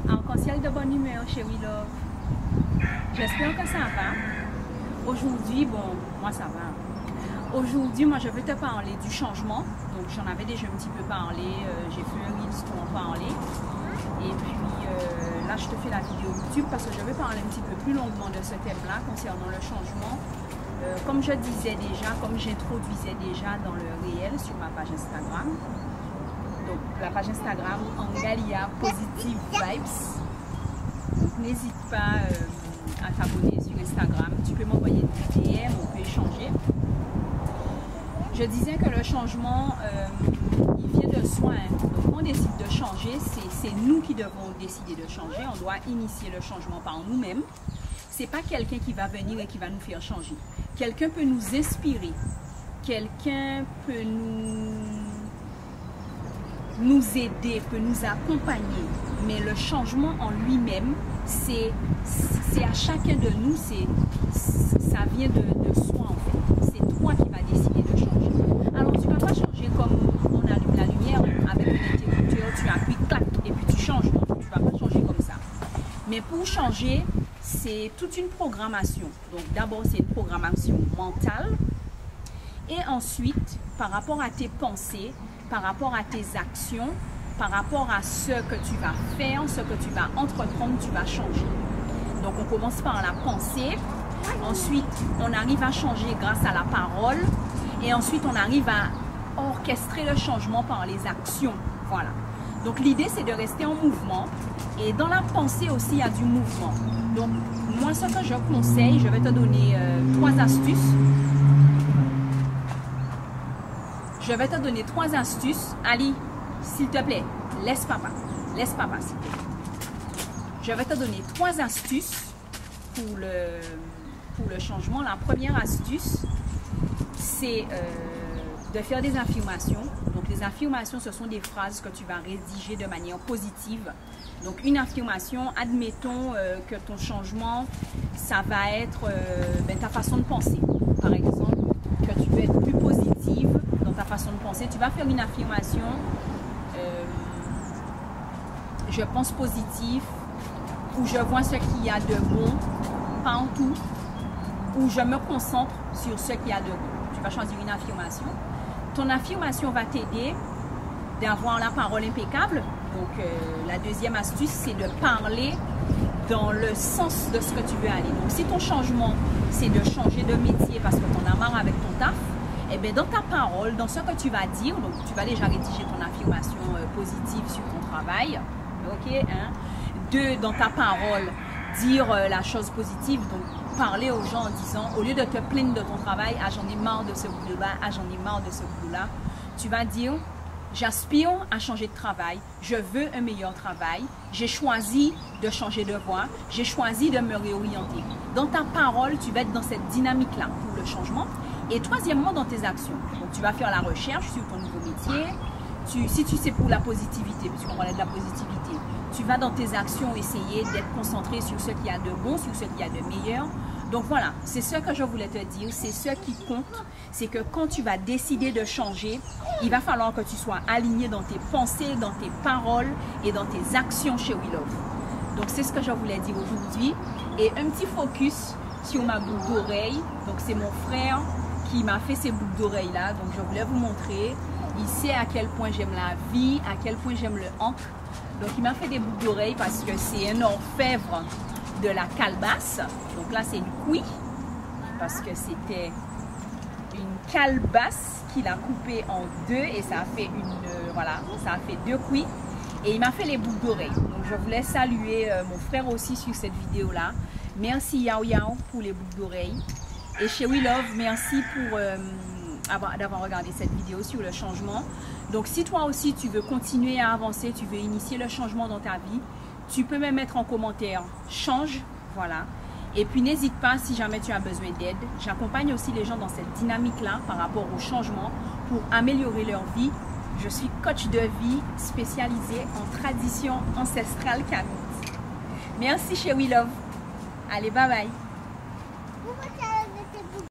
Arc-en-ciel de bonne humeur chez We Love. J'espère que ça va. Aujourd'hui, bon, moi ça va. Aujourd'hui, moi je veux te parler du changement. Donc j'en avais déjà un petit peu parlé. J'ai fait un reels pour en parler. Et puis là, je te fais la vidéo YouTube parce que je vais parler un petit peu plus longuement de ce thème-là concernant le changement. Comme je disais déjà, comme j'introduisais déjà dans le réel sur ma page Instagram. Donc la page Instagram Angalia Positive Vibes. Donc n'hésite pas à t'abonner sur Instagram. Tu peux m'envoyer des DM, on peut échanger. Je disais que le changement, il vient de soi. Donc quand on décide de changer, c'est nous qui devons décider de changer. On doit initier le changement par nous-mêmes. C'est pas quelqu'un qui va venir et qui va nous faire changer. Quelqu'un peut nous inspirer. Quelqu'un peut nous aider, peut nous accompagner. Mais le changement en lui-même, c'est à chacun de nous, ça vient de soi en fait. C'est toi qui vas décider de changer. Alors tu ne vas pas changer comme on allume la lumière avec un interrupteur, tu appuies clac et puis tu changes. Non, tu ne vas pas changer comme ça. Mais pour changer, c'est toute une programmation. Donc d'abord c'est une programmation mentale. Et ensuite, par rapport à tes pensées, par rapport à tes actions, par rapport à ce que tu vas faire, ce que tu vas entreprendre, tu vas changer. Donc on commence par la pensée, ensuite on arrive à changer grâce à la parole et ensuite on arrive à orchestrer le changement par les actions. Voilà. Donc l'idée c'est de rester en mouvement et dans la pensée aussi il y a du mouvement. Donc moi ce que je conseille, je vais te donner 3 astuces. Je vais te donner 3 astuces. Ali, s'il te plaît, laisse papa, s'il te plaît. Je vais te donner 3 astuces pour le changement. La première astuce, c'est de faire des affirmations. Donc les affirmations, ce sont des phrases que tu vas rédiger de manière positive. Donc une affirmation, admettons que ton changement, ça va être ta façon de penser. Par exemple, que tu veux être plus positive dans ta façon de penser. Tu vas faire une affirmation. Je pense positif, ou je vois ce qu'il y a de bon partout, ou je me concentre sur ce qu'il y a de bon. Tu vas choisir une affirmation. Ton affirmation va t'aider d'avoir la parole impeccable. Donc la deuxième astuce, c'est de parler dans le sens de ce que tu veux aller. Donc si ton changement, c'est de changer de métier parce que tu en as marre avec ton taf, eh bien, dans ta parole, dans ce que tu vas dire, donc tu vas déjà rédiger ton affirmation positive sur ton travail. Ok, hein? 2, dans ta parole, dire la chose positive, donc parler aux gens en disant, au lieu de te plaindre de ton travail, ah j'en ai marre de ce boulot-là, ah j'en ai marre de ce boulot-là, tu vas dire, j'aspire à changer de travail, je veux un meilleur travail, j'ai choisi de changer de voie, j'ai choisi de me réorienter. Dans ta parole, tu vas être dans cette dynamique-là pour le changement. Et troisièmement, dans tes actions. Donc, tu vas faire la recherche sur ton nouveau métier. Si tu sais pour la positivité, puisqu'on parlait de la positivité, tu vas dans tes actions essayer d'être concentré sur ce qu'il y a de bon, sur ce qu'il y a de meilleur. Donc voilà, c'est ce que je voulais te dire, c'est ce qui compte. C'est que quand tu vas décider de changer, il va falloir que tu sois aligné dans tes pensées, dans tes paroles et dans tes actions chez We Love. Donc c'est ce que je voulais dire aujourd'hui. Et un petit focus sur ma boucle d'oreille. Donc c'est mon frère qui m'a fait ces boucles d'oreilles là, donc je voulais vous montrer. Il sait à quel point j'aime la vie, à quel point j'aime le ancre. Donc il m'a fait des boucles d'oreilles parce que c'est un orfèvre de la calebasse. Donc là c'est une couille parce que c'était une calebasse qu'il a coupée en 2 et ça a fait voilà, ça a fait 2 couilles. Et il m'a fait les boucles d'oreilles. Donc je voulais saluer mon frère aussi sur cette vidéo là. Merci Yao Yao pour les boucles d'oreilles. Et chez We Love, merci pour d'avoir regardé cette vidéo sur le changement. Donc si toi aussi tu veux continuer à avancer, tu veux initier le changement dans ta vie, tu peux me mettre en commentaire « Change », voilà. Et puis n'hésite pas si jamais tu as besoin d'aide. J'accompagne aussi les gens dans cette dynamique-là par rapport au changement pour améliorer leur vie. Je suis coach de vie spécialisée en tradition ancestrale Camite. Merci chez We Love. Allez, bye bye.